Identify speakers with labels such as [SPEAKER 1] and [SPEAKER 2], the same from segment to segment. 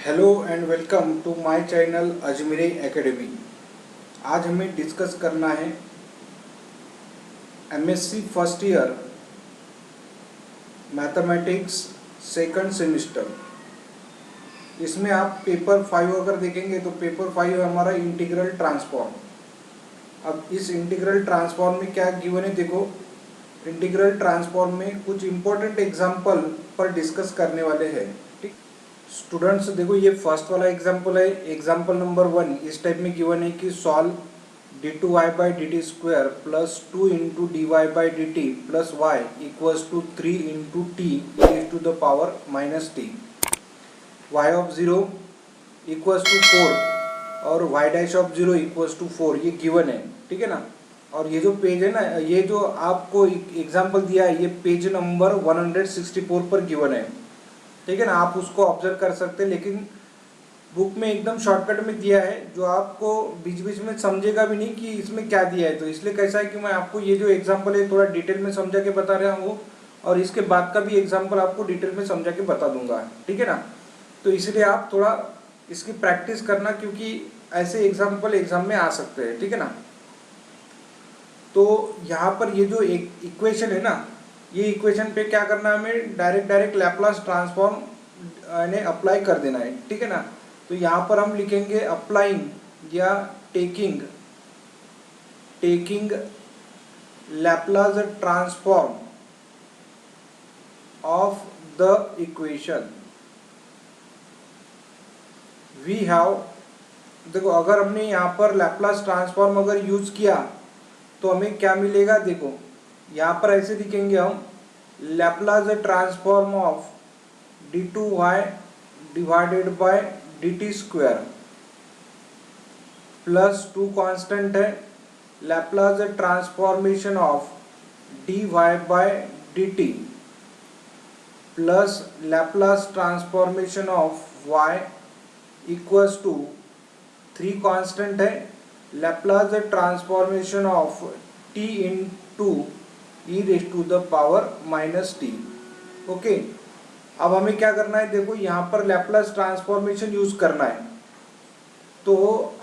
[SPEAKER 1] Hello and welcome to my channel Ajmeri academy. आज हमें discuss करना है MSc first year mathematics second semester. इसमें आप पेपर 5 अगर देखेंगे तो पेपर 5 है हमारा इंटीग्रल ट्रांसफॉर्म। अब इस इंटीग्रल ट्रांसफॉर्म में क्या गिवन है, देखो इंटीग्रल ट्रांसफॉर्म में कुछ इंपॉर्टेंट एग्जाम्पल पर डिस्कस करने वाले हैं। ठीक स्टूडेंट्स, देखो ये फर्स्ट वाला एग्जाम्पल है, एग्जाम्पल नंबर 1। इस टाइप में गिवन है कि solve d2y/dt² plus 2 into dy by d t plus y equals to 3 into t e to the power minus t, y of 0 equals to 4 और y dash of 0 equals to 4, ये given है। ठीक है ना। और ये जो पेज है ना, ये जो आपको एग्जाम्पल दिया है, ये पेज नंबर 164 पर गिवन है। ठीक है ना, आप उसको ऑब्जर्व कर सकते हैं, लेकिन बुक में एकदम शॉर्टकट में दिया है जो आपको बीच बीच में समझेगा भी नहीं कि इसमें क्या दिया है। तो इसलिए कैसा है कि मैं आपको ये जो एग्जाम्पल है थोड़ा डिटेल में समझा के बता रहा हूँ, और इसके बाद का भी एग्जाम्पल आपको डिटेल में समझा के बता दूंगा। ठीक है ना। तो इसलिए आप थोड़ा इसकी प्रैक्टिस करना, क्योंकि ऐसे एग्जाम्पल एग्जाम में आ सकते हैं। ठीक है ना। तो यहाँ पर ये जो एक इक्वेशन है ना, ये इक्वेशन पे क्या करना है, हमें डायरेक्ट लैप्लास ट्रांसफॉर्म ने अप्लाई कर देना है। ठीक है ना। तो यहाँ पर हम लिखेंगे अप्लाइंग या taking Laplace transform of the equation we have. देखो अगर हमने यहाँ पर लैप्लास ट्रांसफॉर्म अगर यूज किया तो हमें क्या मिलेगा, देखो यहाँ पर ऐसे लिखेंगे हम Laplace transform of d2y divided by dt² plus 2 constant है, Laplace transformation of dy by dt plus Laplace transformation of y equals to 3 constant है, Laplace transformation of t into e raise to the power minus t. Okay, अब हमें क्या करना है, देखो यहाँ पर लैप्लास ट्रांसफॉर्मेशन यूज करना है। तो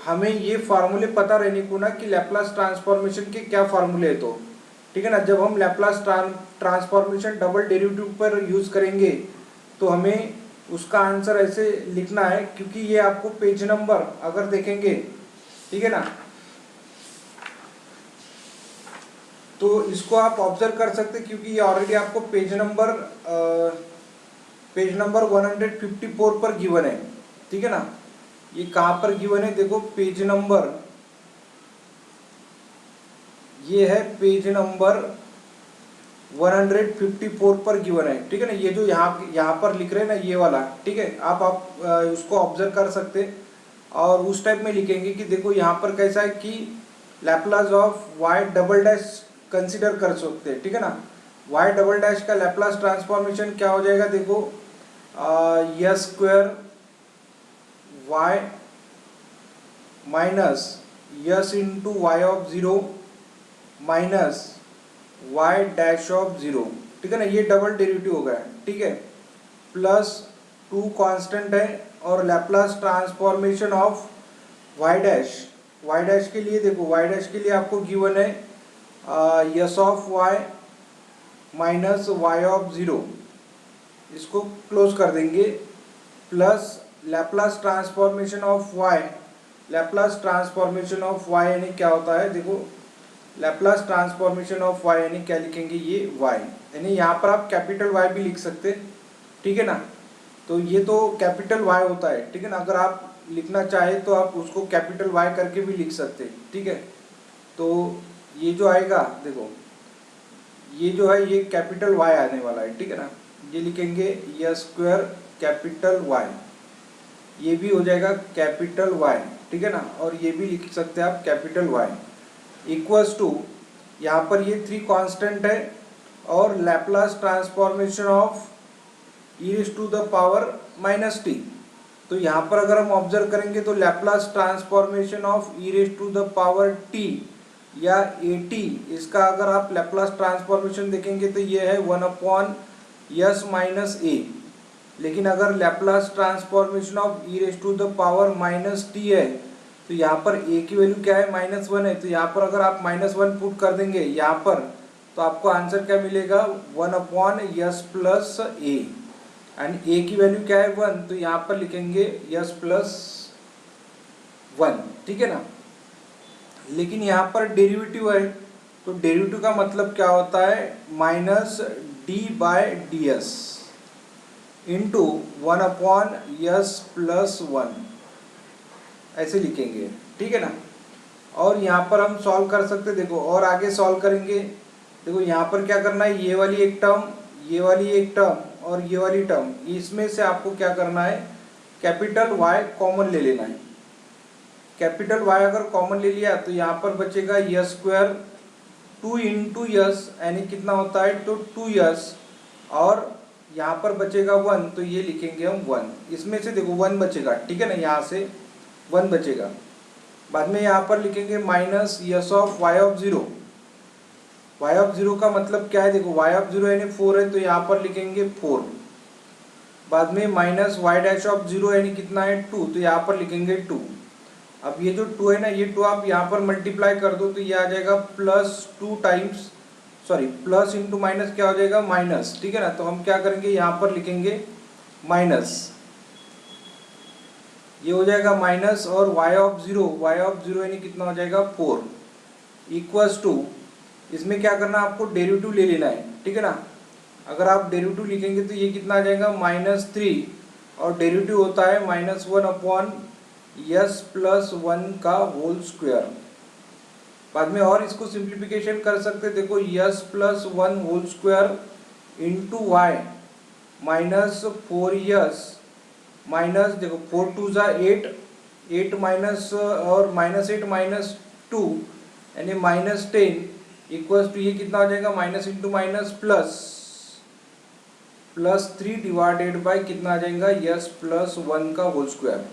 [SPEAKER 1] हमें ये फार्मूले पता रहने को ना कि लैप्लास ट्रांसफॉर्मेशन के क्या फार्मूले है। तो ठीक है ना, जब हम लैप्लास ट्रांसफॉर्मेशन डबल डेरिवेटिव पर यूज करेंगे तो हमें उसका आंसर ऐसे लिखना है, क्योंकि ये आपको पेज नंबर अगर देखेंगे, ठीक है ना, तो इसको आप ऑब्जर्व कर सकते, क्योंकि ये ऑलरेडी आपको पेज नंबर 154 पर गिवन है। ठीक है ना। ये कहाँ पर गिवन है, देखो पेज नंबर, ये है पेज नंबर 154 पर गिवन है। ठीक है ना। ये जो यहाँ पर लिख रहे हैं ना, ये वाला, ठीक है, आप उसको ऑब्जर्व कर सकते और उस टाइप में लिखेंगे कि देखो यहाँ पर कैसा है कि Laplace of y double dash consider कर सकते हैं। ठीक है ना। y डबल डैश का लैप्लास ट्रांसफॉर्मेशन क्या हो जाएगा, देखो s square y minus s into y of 0 minus y dash of 0। ठीक है ना, ये डबल डेरिवेटिव हो गया। ठीक है, प्लस 2 कांस्टेंट है और Laplace transformation of y dash के लिए, देखो y डैश के लिए आपको गिवन है s of y minus y of 0, इसको क्लोज कर देंगे, plus Laplace transformation of y, Laplace transformation of y यानी क्या होता है, देखो लैप्लास ट्रांसफॉर्मेशन ऑफ y यानी क्या लिखेंगे, ये y, यानी यहाँ पर आप कैपिटल Y भी लिख सकते। ठीक है ना। तो ये तो कैपिटल Y होता है। ठीक है ना, अगर आप लिखना चाहे तो आप उसको कैपिटल Y करके भी लिख सकते। ठीक है, तो ये जो आएगा, देखो ये जो है ये कैपिटल Y आने वाला है। ठीक है ना, ये लिखेंगे यस स्क्वायर कैपिटल Y, ये भी हो जाएगा कैपिटल Y। ठीक है ना, और ये भी लिख सकते हैं आप कैपिटल Y इक्वल्स टू, यहाँ पर ये 3 कांस्टेंट है और Laplace transformation of e raise to the power minus t. तो यहाँ पर अगर हम ऑब्जर्व करेंगे तो Laplace transformation of e raise to the power t या ए टी, इसका अगर आप लैप्लास ट्रांसफॉर्मेशन देखेंगे तो ये है 1/s माइनस ए। लेकिन अगर Laplace transformation of e raise to the power minus t है तो यहाँ पर ए की वैल्यू क्या है, -1 है, तो यहाँ पर अगर आप -1 पुट कर देंगे यहाँ पर तो आपको आंसर क्या मिलेगा, 1/s प्लस ए, एंड ए की वैल्यू क्या है 1, तो यहाँ पर लिखेंगे s प्लस 1, ठीक है ना। लेकिन यहाँ पर डेरिवेटिव है तो डेरिवेटिव का मतलब क्या होता है, -d/ds इंटू 1/s प्लस 1, ऐसे लिखेंगे, ठीक है ना। और यहाँ पर हम सॉल्व कर सकते, देखो और आगे सॉल्व करेंगे। देखो यहाँ पर क्या करना है, ये वाली एक टर्म, ये वाली एक टर्म और ये वाली टर्म, इसमें से आपको क्या करना है, कैपिटल Y कॉमन ले लेना है। कैपिटल Y अगर कॉमन ले लिया तो यहाँ पर बचेगा s², 2 इंटू यस यानी कितना होता है, तो 2s, और यहाँ पर बचेगा 1, तो ये लिखेंगे हम 1, इसमें से देखो 1 बचेगा, ठीक है ना, यहाँ से 1 बचेगा। बाद में यहाँ पर लिखेंगे -s ऑफ y(0). y(0) का मतलब क्या है, देखो y(0) यानी 4 है, तो यहाँ पर लिखेंगे 4। बाद में -y'(0) यानी कितना है, 2, तो यहाँ पर लिखेंगे 2। अब ये जो 2 है ना, ये 2 आप यहाँ पर मल्टीप्लाई कर दो तो ये आ जाएगा +2 times, sorry plus into minus क्या हो जाएगा, माइनस, ठीक है ना। तो हम क्या करेंगे, यहाँ पर लिखेंगे माइनस, ये हो जाएगा माइनस, और y(0) यानी कितना हो जाएगा 4 इक्वल्स टू, इसमें क्या करना है, आपको डेरिवेटिव ले लेना है, ठीक है ना। अगर आप डेरिवेटिव लिखेंगे तो ये कितना आ जाएगा, -3, और डेरिवेटिव होता है -1/s प्लस 1 का होल स्क्वायर। बाद में और इसको सिंप्लीफिकेशन कर सकते हैं, देखो s plus 1 whole square into y minus 4s minus, देखो 4 2 ज़ा 8, 8 माइनस और -8 माइनस 2 यानी -10 इक्वल्स टू, ये कितना हो जाएगा, minus into minus plus 3 divided bye कितना आ जाएगा, s प्लस 1 का होल स्क्वायर।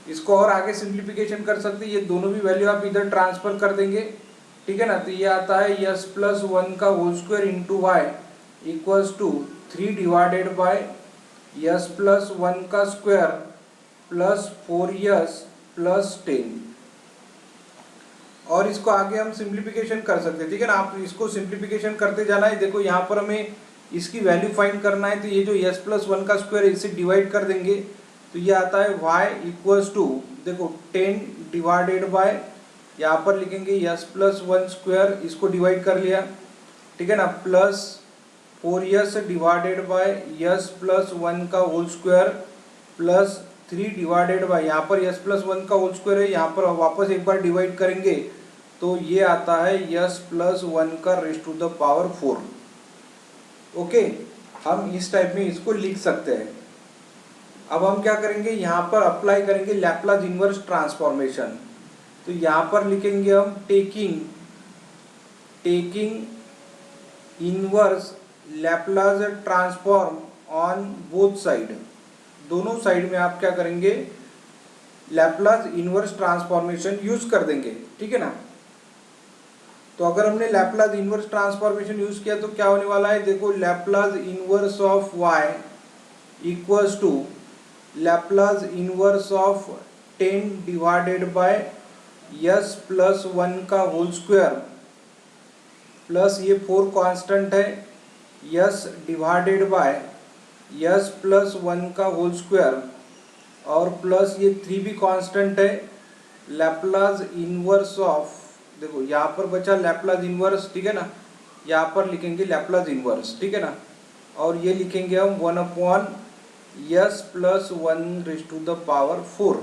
[SPEAKER 1] इसको और आगे सिंप्लीफिकेशन कर सकते हैं, ये दोनों भी वैल्यू आप इधर ट्रांसफर कर देंगे, ठीक है ना। तो ये आता है s प्लस 1 का whole square into y equals to 3 divided by s plus 1 का स्क्वायर प्लस 4s प्लस 10, और इसको आगे हम सिंप्लीफिकेशन कर सकते हैं, ठीक है ना। आप इसको सिंप्लीफिकेशन करते जाना है। देखो यहाँ पर हमें इसकी वैल्यू फाइंड करना है, तो ये जो s प्लस 1 का स्क्वायर इसे डिवाइड कर देंगे तो ये आता है y इक्वल्स टू, देखो 10 डिवाइडेड बाय, यहाँ पर लिखेंगे s प्लस 1 स्क्वायर, इसको डिवाइड कर लिया, ठीक है ना, plus 4s divided by s plus 1 का whole square plus 3 divided by, यहाँ पर s प्लस 1 का होल स्क्वायर है, यहाँ पर वापस एक बार डिवाइड करेंगे तो ये आता है s प्लस 1 का raise to the power 4। Okay, हम इस टाइप में इसको लिख सकते हैं। अब हम क्या करेंगे, यहाँ पर अप्लाई करेंगे लैप्लास इनवर्स ट्रांसफॉर्मेशन। तो यहाँ पर लिखेंगे हम taking inverse Laplace transform on both side, दोनों साइड में आप क्या करेंगे, लैप्लास इनवर्स ट्रांसफॉर्मेशन यूज कर देंगे, ठीक है ना। तो अगर हमने लैप्लास इनवर्स ट्रांसफॉर्मेशन यूज किया तो क्या होने वाला है, देखो Laplace inverse of y equals to Laplace inverse of 10 divided by s plus 1 का होल स्क्वायर प्लस ये 4 कांस्टेंट है, s divided by s plus 1 का होल स्क्वायर, और प्लस ये 3 भी कांस्टेंट है, लैप्लास इनवर्स ऑफ, देखो यहाँ पर बचा लैप्लास इनवर्स, ठीक है ना, यहाँ पर लिखेंगे लैप्लास इनवर्स, ठीक है ना, और ये लिखेंगे हम 1/s plus 1 raise to the power 4,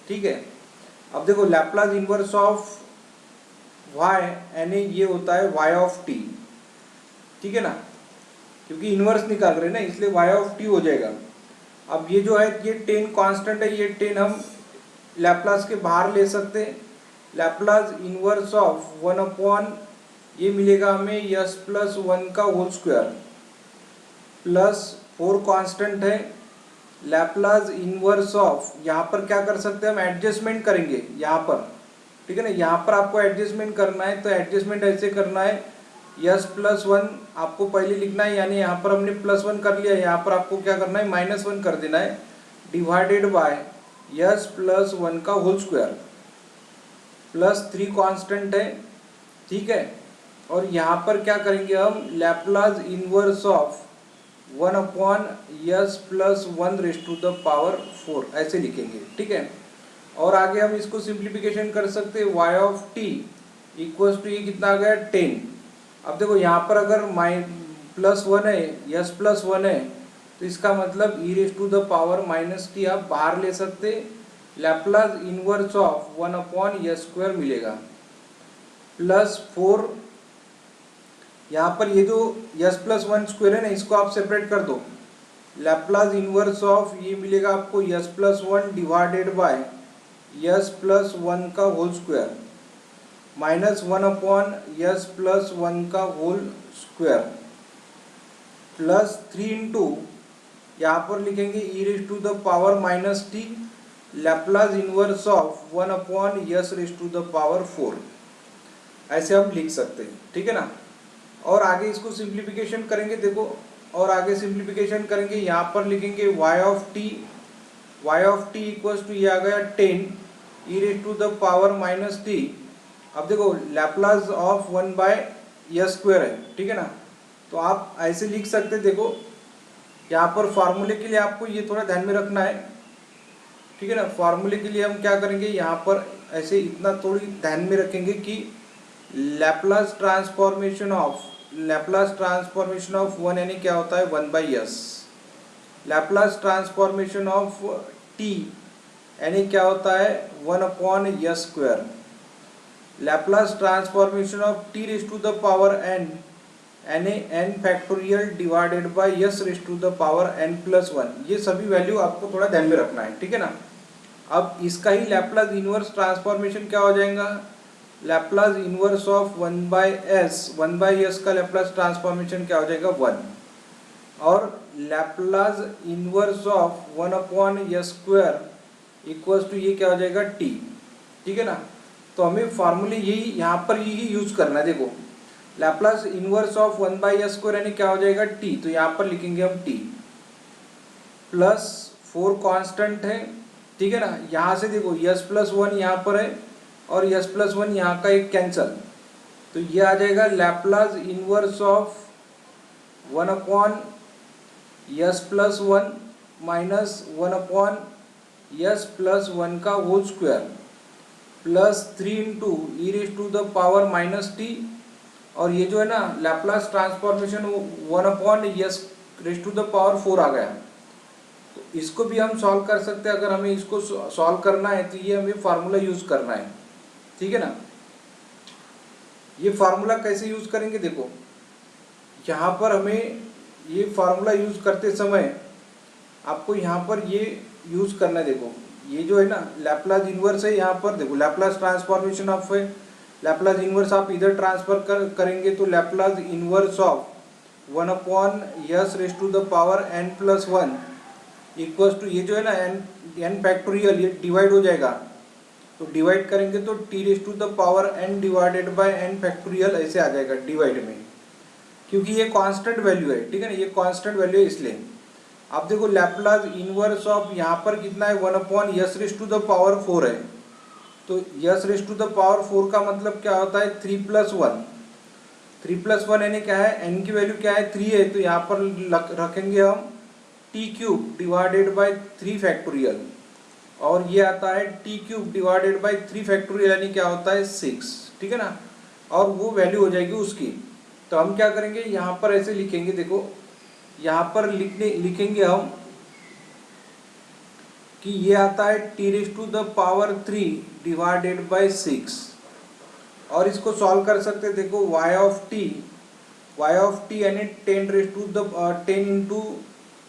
[SPEAKER 1] ठीक है। अब देखो लैप्लास इनवर्स ऑफ y यानी ये होता है y ऑफ t, ठीक है ना, क्योंकि इनवर्स निकाल रहे हैं ना इसलिए y ऑफ t हो जाएगा। अब ये जो है ये 10 कांस्टेंट है, ये 10 हम लैप्लास के बाहर ले सकते हैं, लैप्लास इनवर्स ऑफ 1/, ये मिलेगा हमें s प्लस 1 का होल स्क्वायर प्लस 4 कांस्टेंट है, लैप्लास इनवर्स ऑफ, यहाँ पर क्या कर सकते हैं हम, एडजस्टमेंट करेंगे यहाँ पर, ठीक है ना। यहाँ पर आपको एडजस्टमेंट करना है, तो एडजस्टमेंट ऐसे करना है, यस प्लस वन आपको पहले लिखना है, यानी यहाँ पर हमने प्लस वन कर लिया, यहाँ पर आपको क्या करना है माइनस वन कर देना है, divided by s plus one का होल स्क्वायर प्लस 3 कांस्टेंट है, ठीक है। और यहाँ पर क्या करेंगे हम Laplace inverse of 1 upon s plus one raise to the power 4 ऐसे लिखेंगे, ठीक है। और आगे हम इसको सिंप्लीफिकेशन कर सकते हैं, y ऑफ t इक्वल्स टू ये कितना आ गया 10। अब देखो यहाँ पर अगर प्लस वन है, यस प्लस वन है, तो इसका मतलब e raise to the power minus t आप बाहर ले सकते, Laplace inverse of 1 upon s square मिलेगा प्लस 4। यहाँ पर ये जो यस प्लस वन स्क्वायर है ना, इसको आप सेपरेट कर दो, लैप्लास इनवर्स ऑफ ये मिलेगा आपको s plus one divided by s plus one का whole square minus 1 upon s plus one का होल स्क्वायर प्लस 3 इंटू यहाँ पर लिखेंगे e raise to the power minus t Laplace inverse of 1 upon s raise to the power 4, ऐसे हम लिख सकते हैं, ठीक है ना। और आगे इसको सिंप्लीफिकेशन करेंगे, देखो और आगे सिंप्लीफिकेशन करेंगे, यहाँ पर लिखेंगे y of t equals to ये आ गया 10 e raise to the power minus t. अब देखो Laplace of 1 by s square है, ठीक है ना, तो आप ऐसे लिख सकते। देखो यहाँ पर फार्मूले के लिए आपको ये थोड़ा ध्यान में रखना है, ठीक है ना। फार्मूले के लिए हम क्या करेंगे, यहाँ पर ऐसे इतना थोड़ी ध्यान में रखेंगे कि लैप्लास ट्रांसफॉर्मेशन ऑफ वन यानी क्या होता है 1 by s, Laplace transformation of t यानी क्या होता है 1 upon s square, Laplace transformation of t raise to the power n यानी n factorial divided by s raise to the power n plus one. ये सभी वैल्यू आपको थोड़ा ध्यान में रखना है, ठीक है ना। अब इसका ही लैप्लास इनवर्स ट्रांसफॉर्मेशन क्या हो जाएगा, Laplace inverse of 1 by s का लैप्लास ट्रांसफॉर्मेशन क्या हो जाएगा 1, और Laplace inverse of 1 upon s square equals to ये क्या हो जाएगा टी, ठीक है ना। तो हमें फार्मूले यही यहाँ पर यही यूज करना है। देखो Laplace inverse of 1 by S square यानी क्या हो जाएगा टी, तो यहाँ पर लिखेंगे हम टी प्लस 4 कांस्टेंट है, ठीक है ना। यहाँ से देखो यस प्लस वन यहाँ पर है और यस प्लस वन यहाँ का एक कैंसल, तो ये आ जाएगा Laplace inverse of 1 upon s plus one minus 1 upon s plus one का whole square plus 3 into e raise to the power minus t. और ये जो है ना Laplace transformation 1 upon s raise to the power 4 आ गया, तो इसको भी हम सॉल्व कर सकते हैं। अगर हमें इसको सॉल्व करना है तो ये हमें फार्मूला यूज करना है, ठीक है ना। ये फार्मूला कैसे यूज करेंगे, देखो यहाँ पर हमें ये फार्मूला यूज करते समय आपको यहाँ पर ये यूज करना है। देखो ये जो है ना लैप्लास इनवर्स है, यहाँ पर देखो लैप्लास ट्रांसफॉर्मेशन ऑफ है, लैप्लास इनवर्स आप इधर ट्रांसफर करेंगे तो Laplace inverse of 1 upon s raise to the power n plus one equals to ये जो है ना n फैक्टोरियल ये डिवाइड हो जाएगा, तो डिवाइड करेंगे तो t raise to the power n divided by n factorial ऐसे आ जाएगा डिवाइड में, क्योंकि ये कांस्टेंट वैल्यू है, ठीक है ना, ये कांस्टेंट वैल्यू है इसलिए। अब देखो लैप्लास इनवर्स ऑफ यहाँ पर कितना है 1 upon s raise to the power 4 है, तो s raise to the power 4 का मतलब क्या होता है 3 प्लस वन, 3 प्लस वन यानी क्या है n की वैल्यू क्या है 3 है, तो यहाँ पर रखेंगे हम T cube divided by 3 factorial, और ये आता है T cube divided by 3 factorial यानी क्या होता है 6, ठीक है ना, और वो वैल्यू हो जाएगी उसकी। तो हम क्या करेंगे यहाँ पर ऐसे लिखेंगे, देखो यहाँ पर लिखेंगे हम कि ये आता है t raise to the power 3 divided by 6, और इसको सॉल्व कर सकते हैं। देखो y ऑफ टी यानी 10 raise to the 10 into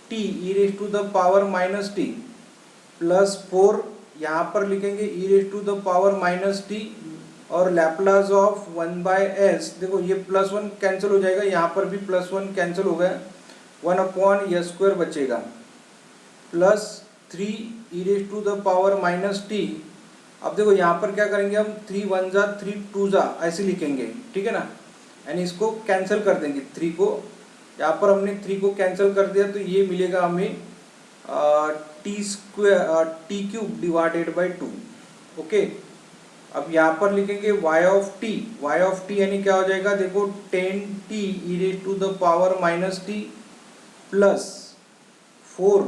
[SPEAKER 1] t e raise to the power minus t plus 4, यहाँ पर लिखेंगे e raise to the power minus t, और लैप्लास ऑफ 1 बाय एस, देखो ये प्लस वन कैंसिल हो जाएगा, यहाँ पर भी प्लस वन कैंसिल हो गया, 1 अपॉन यस स्क्वायर बचेगा plus 3 e raise to the power minus t. अब देखो यहाँ पर क्या करेंगे हम 3 1 जा 3 2 जा ऐसे लिखेंगे, ठीक है ना, यानी इसको कैंसिल कर देंगे 3 को, यहाँ पर हमने 3 को कैंसिल कर दिया तो ये मिलेगा हमें T cube divided by 2। Okay, अब यहाँ पर लिखेंगे y ऑफ टी यानी क्या हो जाएगा, देखो 10t e raise to the power minus t plus 4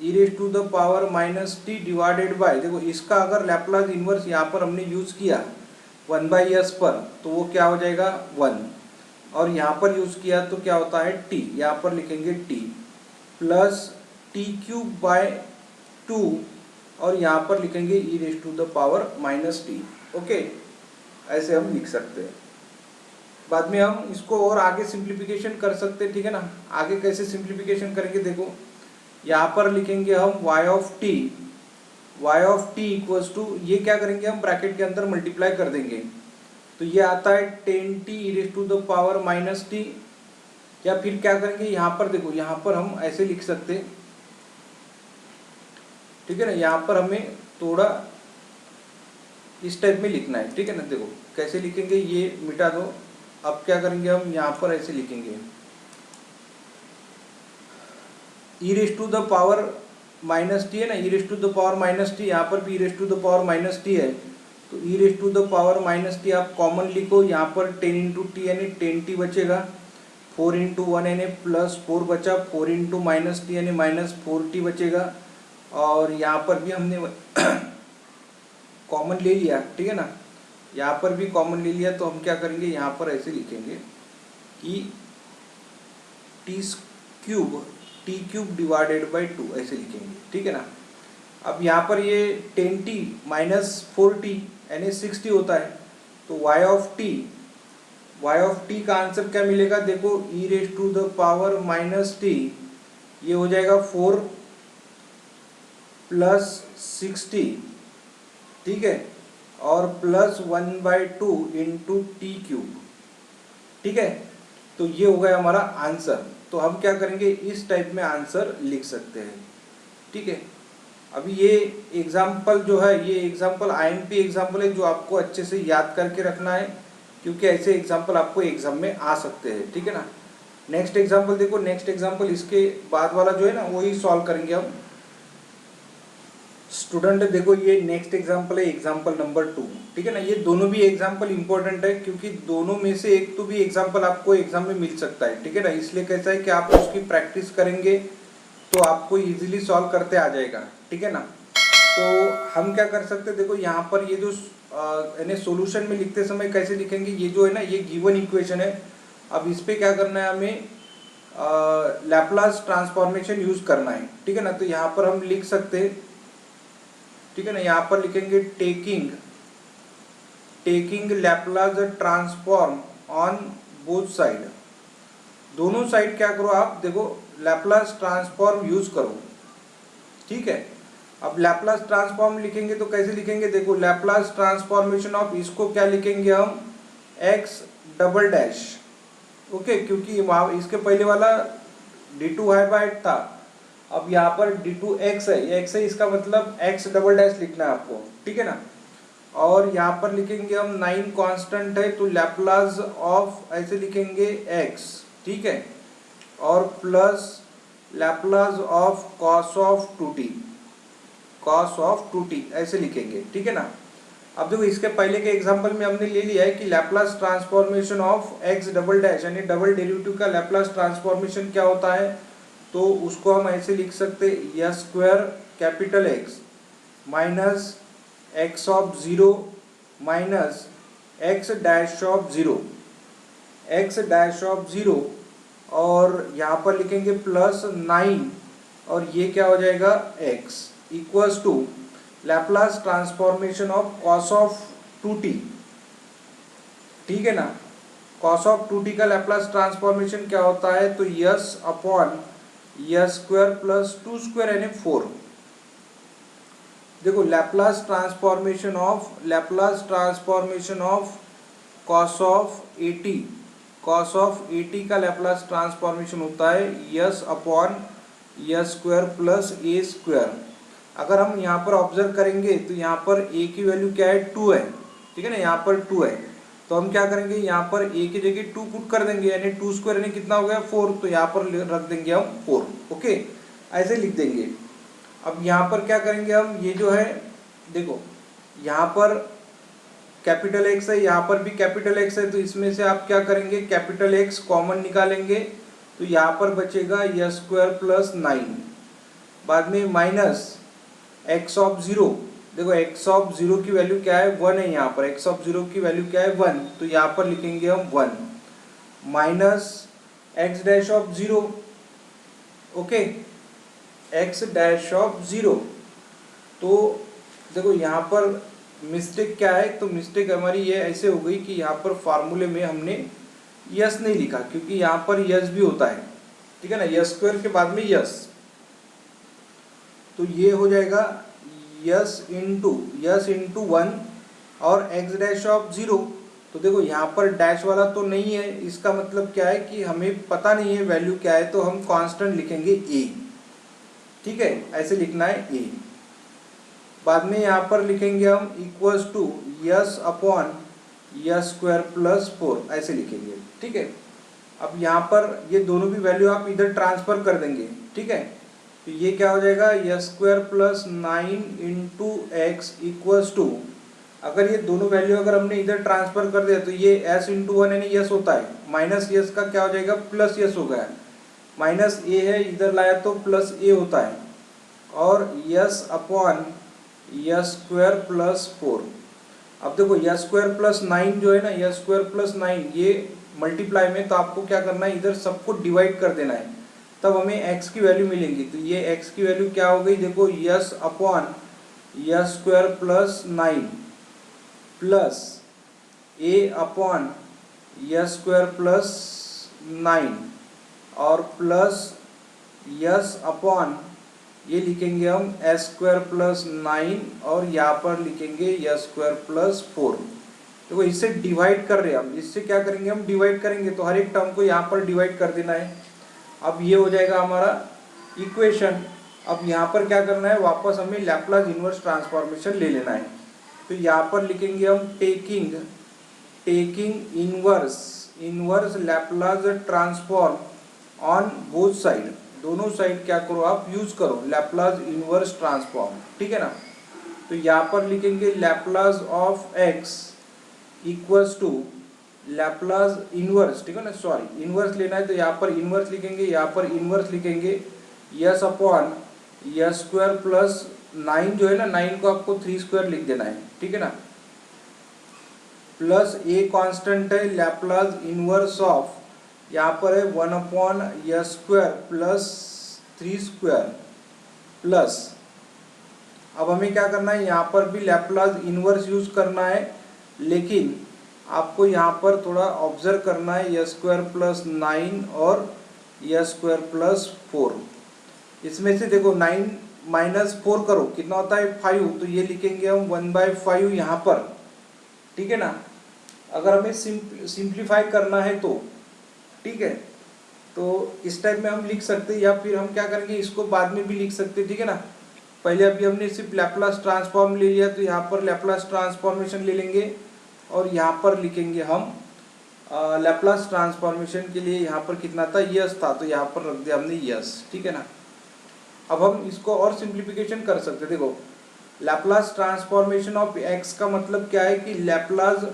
[SPEAKER 1] e raise to the power minus t divided by, देखो इसका अगर लैप्लास इन्वर्स यहाँ पर हमने यूज किया 1/s पर तो वो क्या हो जाएगा 1, और यहाँ पर यूज किया तो क्या होता है t, यहाँ पर लिखेंगे t plus t cube by 2 और यहाँ पर लिखेंगे e raise to the power minus t. Okay, ऐसे हम लिख सकते हैं। बाद में हम इसको और आगे सिंप्लीफिकेशन कर सकते हैं, ठीक है ना। आगे कैसे सिंप्लीफिकेशन करेंगे, देखो यहाँ पर लिखेंगे हम y of t equals to, ये क्या करेंगे हम ब्रैकेट के अंदर मल्टीप्लाई कर देंगे तो ये आता है 10t e raise to the power minus t, या फिर क्या करेंगे यहाँ पर, देखो यहाँ पर हम ऐसे लिख सकते हैं, ठीक है ना। यहाँ पर हमें थोड़ा इस टाइप में लिखना है, ठीक है ना। देखो कैसे लिखेंगे, ये मिटा दो। अब क्या करेंगे हम यहाँ पर ऐसे लिखेंगे e raise to the power minus t है ना, e raise to the power minus t, यहाँ पर भी e raise to the power minus t है तो e raise to the power minus t आप कॉमन लिखो, यहाँ पर 10 इंटू टी यानी 10t बचेगा, 4 इंटू 1 यानी प्लस 4 बचा, 4 इंटू माइनस टी यानी माइनस 4t बचेगा, और यहाँ पर भी हमने कॉमन ले लिया, ठीक है ना। यहाँ पर भी कॉमन ले लिया तो हम क्या करेंगे, यहाँ पर ऐसे लिखेंगे कि टी क्यूब डिवाइडेड बाई 2 ऐसे लिखेंगे, ठीक है ना। अब यहाँ पर ये 10t माइनस 4t यानी 6t होता है तो y ऑफ टी का आंसर क्या मिलेगा, देखो e raise to the power minus t, ये हो जाएगा 4 प्लस 6t, ठीक है, और प्लस 1/2 इंटू टी क्यूब, ठीक है। तो ये हो गया हमारा आंसर। तो हम क्या करेंगे, इस टाइप में आंसर लिख सकते हैं, ठीक है। अभी ये एग्जाम्पल जो है, ये एग्जाम्पल आईएमपी एग्जाम्पल है जो आपको अच्छे से याद करके रखना है, क्योंकि ऐसे एग्जाम्पल आपको एग्जाम में आ सकते हैं, ठीक है ना। नेक्स्ट एग्जाम्पल देखो, नेक्स्ट एग्जाम्पल इसके बाद वाला जो है ना वही सॉल्व करेंगे हम। स्टूडेंट देखो ये नेक्स्ट एग्जाम्पल है, एग्जाम्पल नंबर 2, ठीक है ना। ये दोनों भी एग्जाम्पल इंपॉर्टेंट है क्योंकि दोनों में से एक तो भी एग्जाम्पल आपको एग्जाम में मिल सकता है, ठीक है ना। इसलिए कैसा है कि आप उसकी प्रैक्टिस करेंगे तो आपको इजीली सॉल्व करते आ जाएगा, ठीक है ना। तो हम क्या कर सकते हैं, देखो यहाँ पर ये जो यानी सॉल्यूशन में लिखते समय कैसे लिखेंगे, ये जो है ना ये गिवन इक्वेशन है। अब इस पे क्या करना है, हमें लैप्लास ट्रांसफॉर्मेशन यूज करना है, ठीक है ना। तो यहाँ पर हम लिख सकते हैं, ठीक है ना, यहाँ पर लिखेंगे taking Laplace transform on both side, दोनों साइड क्या करो आप, देखो लैप्लास ट्रांसफॉर्म यूज करो, ठीक है। अब लैप्लास ट्रांसफॉर्म लिखेंगे तो कैसे लिखेंगे, देखो लैप्लास ट्रांसफॉर्मेशन ऑफ, इसको क्या लिखेंगे हम x डबल डैश, ओके, क्योंकि वहाँ इसके पहले वाला d2 हाई बाइट था, अब यहाँ पर d2x है, ये x है, इसका मतलब x डबल डैश लिखना है आपको, ठीक है ना। और यहाँ पर लिखेंगे हम 9 कांस्टेंट है तो लैप्लास ऑफ ऐसे लिखेंगे x, ठीक है, और plus Laplace of cos of 2t ऐसे लिखेंगे, ठीक है ना। अब देखो इसके पहले के एग्जांपल में हमने ले लिया है कि Laplace transformation of x double dash यानी डबल डेरिवेटिव का लैप्लास ट्रांसफॉर्मेशन क्या होता है, तो उसको हम ऐसे लिख सकते हैं s square capital X minus x of 0 minus x dash of 0 और यहाँ पर लिखेंगे प्लस 9 और ये क्या हो जाएगा x equals to Laplace transformation of cos of 2t, ठीक है ना। cos ऑफ 2t का लैप्लास ट्रांसफॉर्मेशन क्या होता है, तो s upon s square plus 2 square यानी 4। देखो Laplace transformation of cos of 80 का लैप्लास ट्रांसफॉर्मेशन होता है s upon s square plus a square. अगर हम यहाँ पर ऑब्जर्व करेंगे तो यहाँ पर a की वैल्यू क्या है, 2 है, ठीक है ना, यहाँ पर 2 है। तो हम क्या करेंगे, यहाँ पर a की जगह 2 पुट कर देंगे, यानी 2 स्क्वायर यानी कितना हो गया 4, तो यहाँ पर रख देंगे हम 4। ओके, ऐसे लिख देंगे। अब यहाँ पर क्या करेंगे हम, ये जो है देखो यहाँ पर कैपिटल एक्स है, यहाँ पर भी कैपिटल एक्स है, तो इसमें से आप क्या करेंगे, कैपिटल एक्स कॉमन निकालेंगे, तो यहाँ पर बचेगा यस स्क्वायर प्लस 9, बाद में माइनस एक्स ऑफ 0। देखो एक्स ऑफ 0 की वैल्यू क्या है 1 है, यहाँ पर एक्स ऑफ 0 की वैल्यू क्या है 1, तो यहाँ पर लिखेंगे हम 1 minus x dash of 0। Okay, x dash of 0। तो देखो यहाँ पर मिस्टेक क्या है, तो मिस्टेक हमारी ये ऐसे हो गई कि यहाँ पर फार्मूले में हमने यस नहीं लिखा, क्योंकि यहाँ पर यस भी होता है, ठीक है ना, यस स्क्वायर के बाद में यस, तो ये हो जाएगा यस इंटू 1 और एक्स डैश ऑफ 0। तो देखो यहाँ पर डैश वाला तो नहीं है, इसका मतलब क्या है कि हमें पता नहीं है वैल्यू क्या है, तो हम कांस्टेंट लिखेंगे a, ठीक है, ऐसे लिखना है a। बाद में यहाँ पर लिखेंगे हम equals to s upon s square plus 4, ऐसे लिखेंगे, ठीक है। अब यहाँ पर ये दोनों भी वैल्यू आप इधर ट्रांसफर कर देंगे, ठीक है, तो ये क्या हो जाएगा s square plus 9 into x equals to, अगर ये दोनों वैल्यू अगर हमने इधर ट्रांसफर कर दिया तो ये s इंटू 1 यानी यस होता है, माइनस यस का क्या हो जाएगा प्लस यस हो गया, माइनस a है इधर लाया तो प्लस a होता है, और yes upon s square plus 4। अब देखो यस स्क्वायर प्लस 9 जो है ना, यस स्क्वायर प्लस 9 ये मल्टीप्लाई में, तो आपको क्या करना है इधर सबको डिवाइड कर देना है, तब हमें x की वैल्यू मिलेंगी। तो ये x की वैल्यू क्या हो गई, देखो yes upon s square plus 9 plus a upon s square plus 9 और प्लस यस अपॉन ये लिखेंगे हम एस स्क्वायर प्लस 9 और यहाँ पर लिखेंगे यस स्क्वायर प्लस 4। देखो इससे डिवाइड कर रहे हैं हम, इससे क्या करेंगे हम डिवाइड करेंगे, तो हर एक टर्म को यहाँ पर डिवाइड कर देना है। अब ये हो जाएगा हमारा इक्वेशन। अब यहाँ पर क्या करना है, वापस हमें लैप्लास इन्वर्स ट्रांसफॉर्मेशन ले लेना है। तो यहाँ पर लिखेंगे हम taking inverse Laplace transform on both side, दोनों साइड क्या करो आप यूज करो लैप्लास इनवर्स ट्रांसफॉर्म, ठीक है ना। तो यहाँ पर लिखेंगे Laplace of x equals to Laplace inverse, ठीक है ना, सॉरी इनवर्स लेना है तो यहाँ पर इनवर्स लिखेंगे, यहाँ पर इनवर्स लिखेंगे yes upon s square plus 9 जो है ना, 9 को आपको 3 स्क्वायर लिख देना है, ठीक है ना, प्लस ए कांस्टेंट है लैप्लास इनवर्स ऑफ, यहाँ पर है 1 upon s square plus 3 square plus, अब हमें क्या करना है यहाँ पर भी लैप्लास इनवर्स यूज करना है, लेकिन आपको यहाँ पर थोड़ा ऑब्जर्व करना है यस स्क्वायर प्लस 9 और यस स्क्वायर प्लस 4। इसमें से देखो 9 माइनस 4 करो कितना होता है 5, तो ये लिखेंगे हम 1/5 यहाँ पर, ठीक है ना। अगर हमें सिंप्लीफाई करना है तो ठीक है, तो इस टाइप में हम लिख सकते हैं, या फिर हम क्या करेंगे इसको बाद में भी लिख सकते हैं, ठीक है ना। पहले अभी हमने सिर्फ लैप्लास ट्रांसफॉर्म ले लिया, तो यहाँ पर लैप्लास ट्रांसफॉर्मेशन ले लेंगे और यहाँ पर लिखेंगे हम लैप्लास ट्रांसफॉर्मेशन के लिए यहाँ पर कितना था यस था, तो यहाँ पर रख दिया हमने यस, ठीक है ना। अब हम इसको और सिंप्लीफिकेशन कर सकते हैं। देखो लैप्लास ट्रांसफॉर्मेशन ऑफ एक्स का मतलब क्या है कि लैप्लास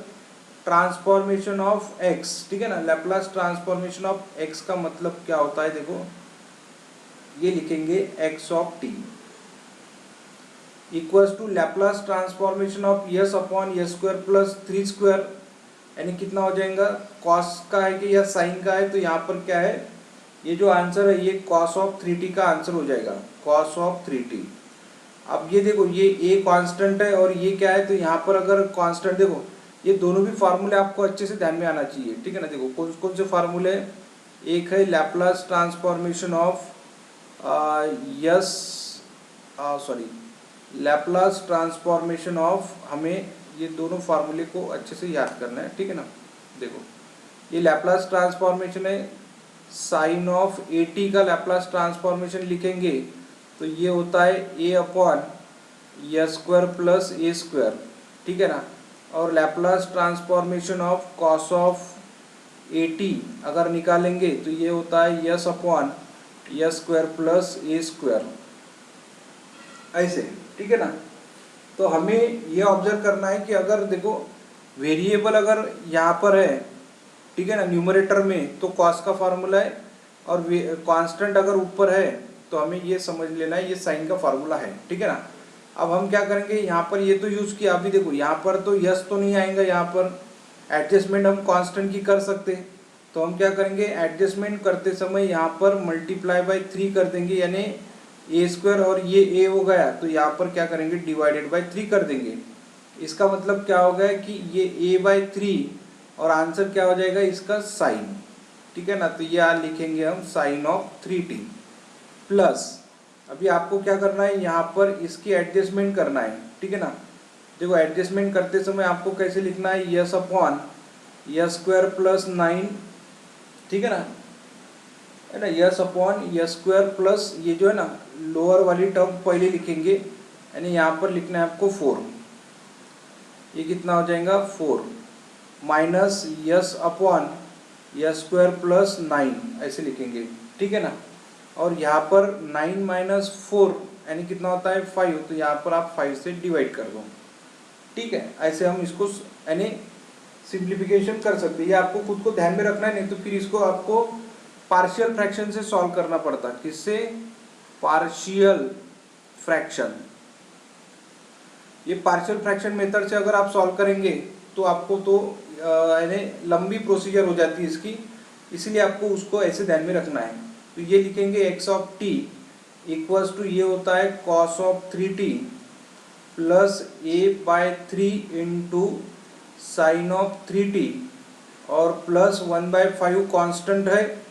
[SPEAKER 1] ट्रांसफॉर्मेशन ऑफ एक्स, ठीक है ना, लैप्लास ट्रांसफॉर्मेशन ऑफ एक्स का मतलब क्या होता है, देखो ये लिखेंगे x of t equals to Laplace transformation of s upon s square plus 3 square, यानी कितना हो जाएगा कॉस का है कि या साइन का है, तो यहाँ पर क्या है ये जो आंसर है ये कॉस ऑफ 3t का आंसर हो जाएगा, कॉस ऑफ 3t। अब ये देखो ये ए कांस्टेंट है और ये क्या है, तो यहाँ पर अगर कांस्टेंट देखो ये दोनों भी फार्मूले आपको अच्छे से ध्यान में आना चाहिए, ठीक है ना। देखो कौन कौन से फार्मूले, एक है Laplace transformation of Laplace transformation of, हमें ये दोनों फार्मूले को अच्छे से याद करना है, ठीक है ना। देखो ये लैप्लास ट्रांसफॉर्मेशन है, साइन ऑफ at का लैप्लास ट्रांसफॉर्मेशन लिखेंगे तो ये होता है a upon s square plus a square, ठीक है ना। और Laplace transformation of cos of AT अगर निकालेंगे तो ये होता है s upon s square plus a square, ऐसे, ठीक है ना। तो हमें ये ऑब्जर्व करना है कि अगर देखो वेरिएबल अगर यहाँ पर है, ठीक है ना, न्यूमरेटर में, तो कॉस का फार्मूला है, और कांस्टेंट अगर ऊपर है तो हमें ये समझ लेना है ये साइन का फार्मूला है, ठीक है ना। अब हम क्या करेंगे, यहाँ पर ये तो यूज़ किया, अभी देखो यहाँ पर तो यस तो नहीं आएगा, यहाँ पर एडजस्टमेंट हम कांस्टेंट की कर सकते हैं, तो हम क्या करेंगे, एडजस्टमेंट करते समय यहाँ पर मल्टीप्लाई बाय 3 कर देंगे, यानी ए स्क्वायर, और ये ए हो गया तो यहाँ पर क्या करेंगे, डिवाइडेड बाय 3 कर देंगे। इसका मतलब क्या हो गया कि ये a/3 और आंसर क्या हो जाएगा इसका साइन, ठीक है ना। तो ये लिखेंगे हम साइन ऑफ 3t प्लस, अभी आपको क्या करना है, यहाँ पर इसकी एडजस्टमेंट करना है, ठीक है ना। देखो एडजस्टमेंट करते समय आपको कैसे लिखना है, s upon s square plus 9, ठीक है ना, yes upon s square plus, ये जो है ना लोअर वाली टर्म पहले लिखेंगे, यानी यहाँ पर लिखना है आपको 4, ये कितना हो जाएगा 4, minus yes upon s square plus 9, ऐसे लिखेंगे, ठीक है ना। और यहाँ पर 9 माइनस 4 यानी कितना होता है 5, तो यहाँ पर आप 5 से डिवाइड कर दो, ठीक है। ऐसे हम इसको यानी सिंप्लीफिकेशन कर सकते हैं, ये आपको खुद को ध्यान में रखना है, नहीं तो फिर इसको आपको पार्शियल फ्रैक्शन से सॉल्व करना पड़ता है। किससे, पार्शियल फ्रैक्शन। ये पार्शियल फ्रैक्शन मेथड से अगर आप सॉल्व करेंगे तो आपको तो यानी लंबी प्रोसीजर हो जाती है इसकी, इसलिए आपको उसको ऐसे ध्यान में रखना है। तो ये लिखेंगे x of t equals to, ये होता है cos of 3t plus a/3 into sine of 3t, और प्लस 1/5 कांस्टेंट है,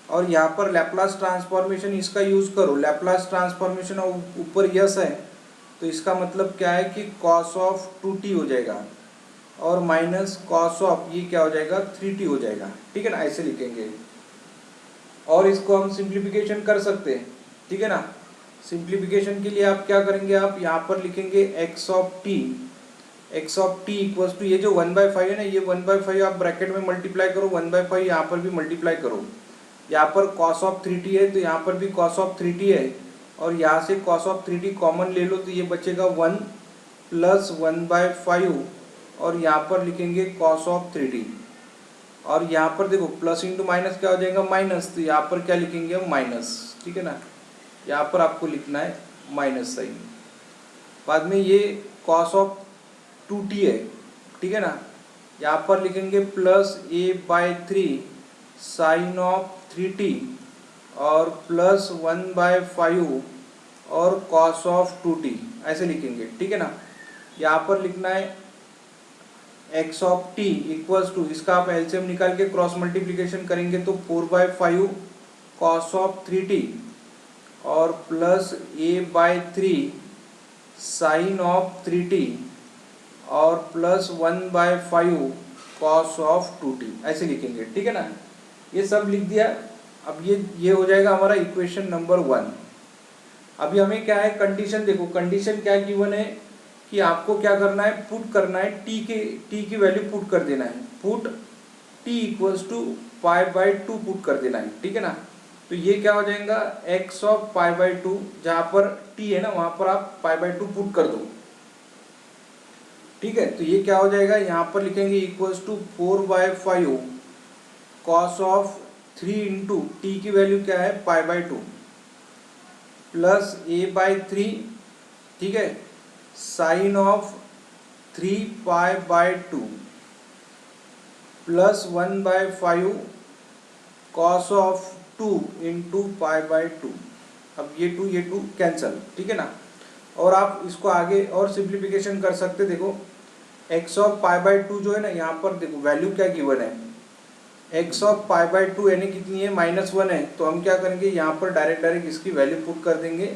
[SPEAKER 1] और यहाँ पर लैप्लास ट्रांसफॉर्मेशन इसका यूज़ करो, लैप्लास ट्रांसफॉर्मेशन ऊपर यस है, तो इसका मतलब क्या है कि cos ऑफ 2t हो जाएगा, और माइनस cos ऑफ ये क्या हो जाएगा 3t हो जाएगा, ठीक है ना, ऐसे लिखेंगे। और इसको हम सिंप्लीफिकेशन कर सकते हैं, ठीक है ना। सिंप्लीफिकेशन के लिए आप क्या करेंगे, आप यहाँ पर लिखेंगे x of t equals to, ये जो 1/5 है ना, ये 1/5 आप ब्रैकेट में मल्टीप्लाई करो, 1/5 यहाँ पर भी मल्टीप्लाई करो, यहाँ पर cos ऑफ 3t है तो यहाँ पर भी cos ऑफ 3t है, और यहाँ से cos ऑफ 3t कॉमन ले लो तो ये बचेगा 1 प्लस 1/5, और यहाँ पर लिखेंगे cos ऑफ 3t, और यहाँ पर देखो प्लस इंटू माइनस क्या हो जाएगा माइनस, तो यहाँ पर क्या लिखेंगे हम माइनस, ठीक है ना, यहाँ पर आपको लिखना है माइनस साइन। बाद में ये cos ऑफ 2t है, ठीक है ना, यहाँ पर लिखेंगे plus a/3 sign of 3t, और प्लस 1/5 और cos ऑफ 2t, ऐसे लिखेंगे, ठीक है ना। यहाँ पर लिखना है x of t equals to, इसका आप एलसीएम निकाल के क्रॉस मल्टीप्लिकेशन करेंगे तो 4/5 cos ऑफ 3t, और plus a/3 sign of 3t, और प्लस 1/5 cos ऑफ 2t, ऐसे लिखेंगे, ठीक है ना। ये सब लिख दिया। अब ये हो जाएगा हमारा इक्वेशन नंबर 1। अभी हमें क्या है, कंडीशन देखो, कंडीशन क्या गिवन है कि आपको क्या करना है, पुट करना है t की वैल्यू पुट कर देना है, पुट t इक्वल्स टू π/2 पुट कर देना है, ठीक है ना। तो ये क्या हो जाएगा x ऑफ π/2, जहाँ पर t है ना वहाँ पर आप π/2 पुट कर दो, ठीक है। तो ये क्या हो जाएगा, यहाँ पर लिखेंगे equals to 4/5 cos of 3 into t की वैल्यू क्या है π/2 प्लस a/3, ठीक है, sine of 3π/2 plus 1/5 cos of 2 into π/2। अब ये 2 कैंसल, ठीक है ना। और आप इसको आगे और सिंप्लीफिकेशन कर सकते, देखो x ऑफ π/2 जो है ना, यहाँ पर देखो वैल्यू क्या गिवन है, x ऑफ π/2 यानी कितनी है -1 है, तो हम क्या करेंगे यहाँ पर डायरेक्ट इसकी वैल्यू पुट कर देंगे।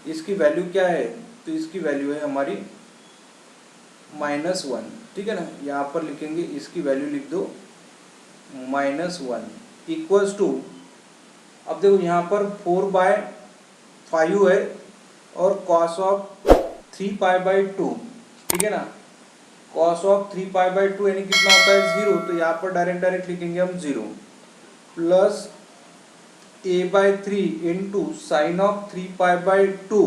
[SPEAKER 1] इसकी वैल्यू क्या है, तो इसकी वैल्यू है हमारी -1, ठीक है ना। यहाँ पर लिखेंगे इसकी वैल्यू लिख दो -1 इक्वल्स टू, अब देखो यहाँ पर 4/5 है और cos ऑफ 3π/2, ठीक है ना, कॉस ऑफ 3π/2 यानी कितना होता है 0, तो यहाँ पर डायरेक्ट लिखेंगे हम 0 plus a/3 into sine of 3π/2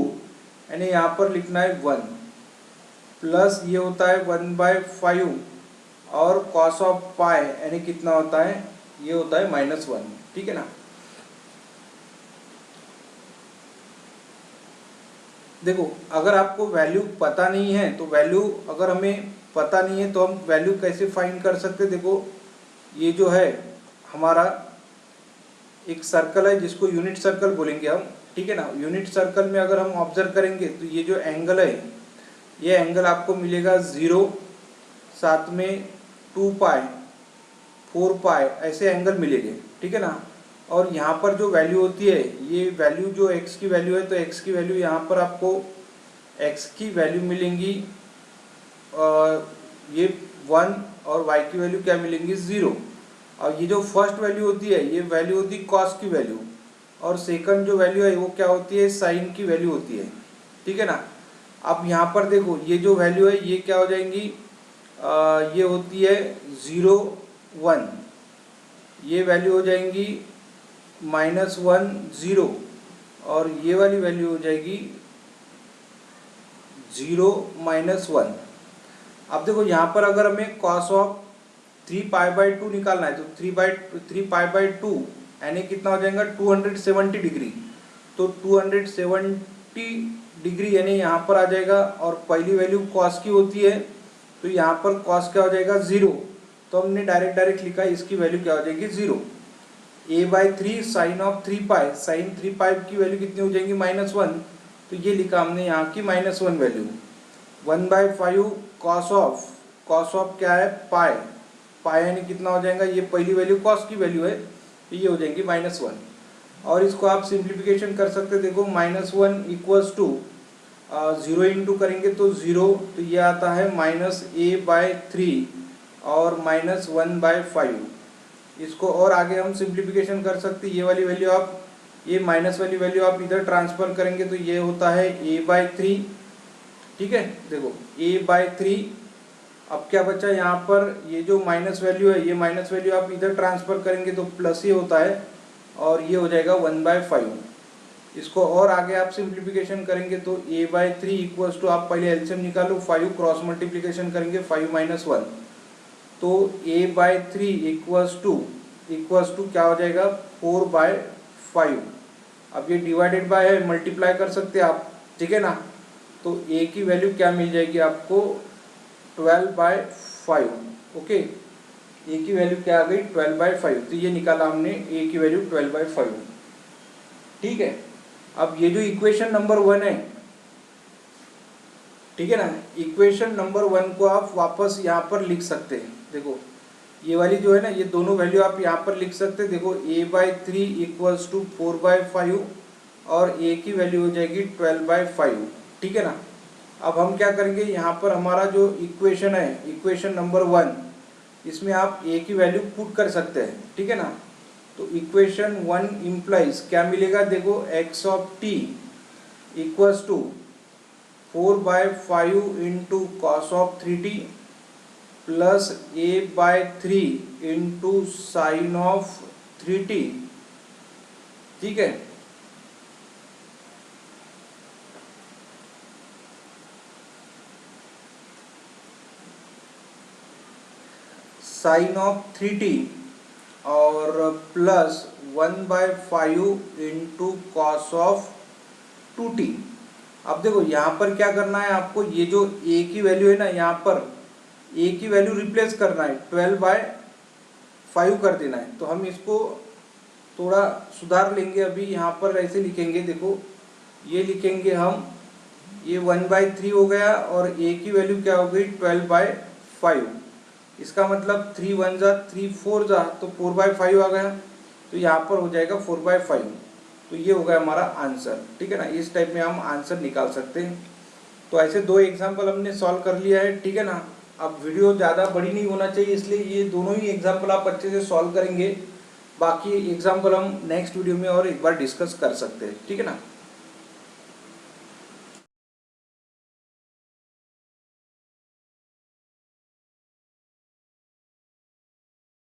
[SPEAKER 1] यानी यहाँ पर लिखना है 1 प्लस ये होता है 1/5 और कॉस ऑफ पाई यानी कितना होता है, ये होता है -1। ठीक है ना। देखो अगर आपको वैल्यू पता नहीं है तो वैल्यू अगर हमें पता नहीं है तो हम वैल्यू कैसे फाइंड कर सकते। देखो ये जो है हमारा एक सर्कल है जिसको यूनिट सर्कल बोलेंगे हम। ठीक है ना। यूनिट सर्कल में अगर हम ऑब्जर्व करेंगे तो ये जो एंगल है ये एंगल आपको मिलेगा 0, साथ में 2π 4π ऐसे एंगल मिलेंगे। ठीक है ना। और यहाँ पर जो वैल्यू होती है ये वैल्यू जो x की वैल्यू है तो x की वैल्यू यहाँ पर आपको x की वैल्यू मिलेंगी ये 1 और y की वैल्यू क्या मिलेंगी 0। और ये जो फर्स्ट वैल्यू होती है ये वैल्यू होती है कॉस की वैल्यू और सेकंड जो वैल्यू है वो क्या होती है साइन की वैल्यू होती है। ठीक है ना। अब यहाँ पर देखो ये जो वैल्यू है ये क्या हो जाएंगी, ये होती है 0 1, ये वैल्यू हो जाएंगी -1 0 और ये वाली वैल्यू हो जाएगी 0 -1। अब देखो यहाँ पर अगर हमें cos ऑफ 3π/2 निकालना है तो 3π/2 यानी कितना हो जाएगा 270 डिग्री। तो 270 डिग्री यानी यहाँ पर आ जाएगा और पहली वैल्यू cos की होती है तो यहाँ पर cos क्या हो जाएगा 0, तो हमने डायरेक्ट लिखा है इसकी वैल्यू क्या हो जाएगी 0। a/3 साइन ऑफ 3π, साइन 3π की वैल्यू कितनी हो जाएंगी -1, तो ये लिखा हमने यहाँ की -1 वैल्यू। 1/5 कॉस ऑफ क्या है पाई, पाई यानी कितना हो जाएगा, ये पहली वैल्यू कॉस की वैल्यू है तो ये हो जाएंगी -1। और इसको आप सिंप्लीफिकेशन कर सकते हैं। देखो -1 इक्वल्स टू 0 इंटू करेंगे तो 0, तो ये आता है -a/3 और -1/5। इसको और आगे हम सिंप्लीफिकेशन कर सकते हैं। ये वाली वैल्यू आप, ये माइनस वाली वैल्यू आप इधर ट्रांसफर करेंगे तो ये होता है a/3। ठीक है। देखो a/3, अब क्या बचा यहाँ पर, ये जो माइनस वैल्यू है ये माइनस वैल्यू आप इधर ट्रांसफर करेंगे तो प्लस ही होता है और ये हो जाएगा 1/5। इसको और आगे आप सिंप्लीफिकेशन करेंगे तो a/3 इक्वल्स टू, आप पहले एलसीएम निकालो, 5 क्रॉस मल्टीप्लिकेशन करेंगे 5 - 1, तो a/3 इक्वल्स टू क्या हो जाएगा 4/5। अब ये डिवाइडेड बाय है, मल्टीप्लाई कर सकते हैं आप। ठीक है ना। तो a की वैल्यू क्या मिल जाएगी आपको 12/5। ओके, a की वैल्यू क्या आ गई 12/5, तो ये निकाला हमने a की वैल्यू 12/5। ठीक है। अब ये जो इक्वेशन नंबर 1 है, ठीक है ना, इक्वेशन नंबर 1 को आप वापस यहाँ पर लिख सकते हैं। देखो ये वाली जो है ना, ये दोनों वैल्यू आप यहाँ पर लिख सकते हैं। देखो a/3 इक्वल्स टू 4/5 और a की वैल्यू हो जाएगी 12/5। ठीक है ना। अब हम क्या करेंगे, यहाँ पर हमारा जो इक्वेशन है, इक्वेशन नंबर 1, इसमें आप a की वैल्यू पुट कर सकते हैं। ठीक है ना। तो इक्वेशन 1 इम्प्लाइज क्या मिलेगा, देखो x of t equals to 4/5 into cos of 3t plus a/3 into sine of 3t। ठीक है। साइन ऑफ 3t और plus 1/5 into cos of 2t। अब देखो यहाँ पर क्या करना है आपको, ये जो a की वैल्यू है ना, यहाँ पर a की वैल्यू रिप्लेस करना है, 12/5 कर देना है। तो हम इसको थोड़ा सुधार लेंगे। अभी यहाँ पर ऐसे लिखेंगे, देखो ये लिखेंगे हम, ये 1/3 हो गया और a की वैल्यू क्या हो गई 12/5। इसका मतलब 3 1 जा 3 4 जा तो 4/5 आ गया, तो यहाँ पर हो जाएगा 4/5। तो ये हो गया हमारा आंसर। ठीक है ना। इस टाइप में हम आंसर निकाल सकते हैं। तो ऐसे 2 एग्जाम्पल हमने सॉल्व कर लिया है। ठीक है ना। अब वीडियो ज़्यादा बड़ी नहीं होना चाहिए, इसलिए ये दोनों ही एग्जाम्पल आप अच्छे से सॉल्व करेंगे। बाकी एग्जाम्पल हम नेक्स्ट वीडियो में और एक बार डिस्कस कर सकते हैं। ठीक है ना।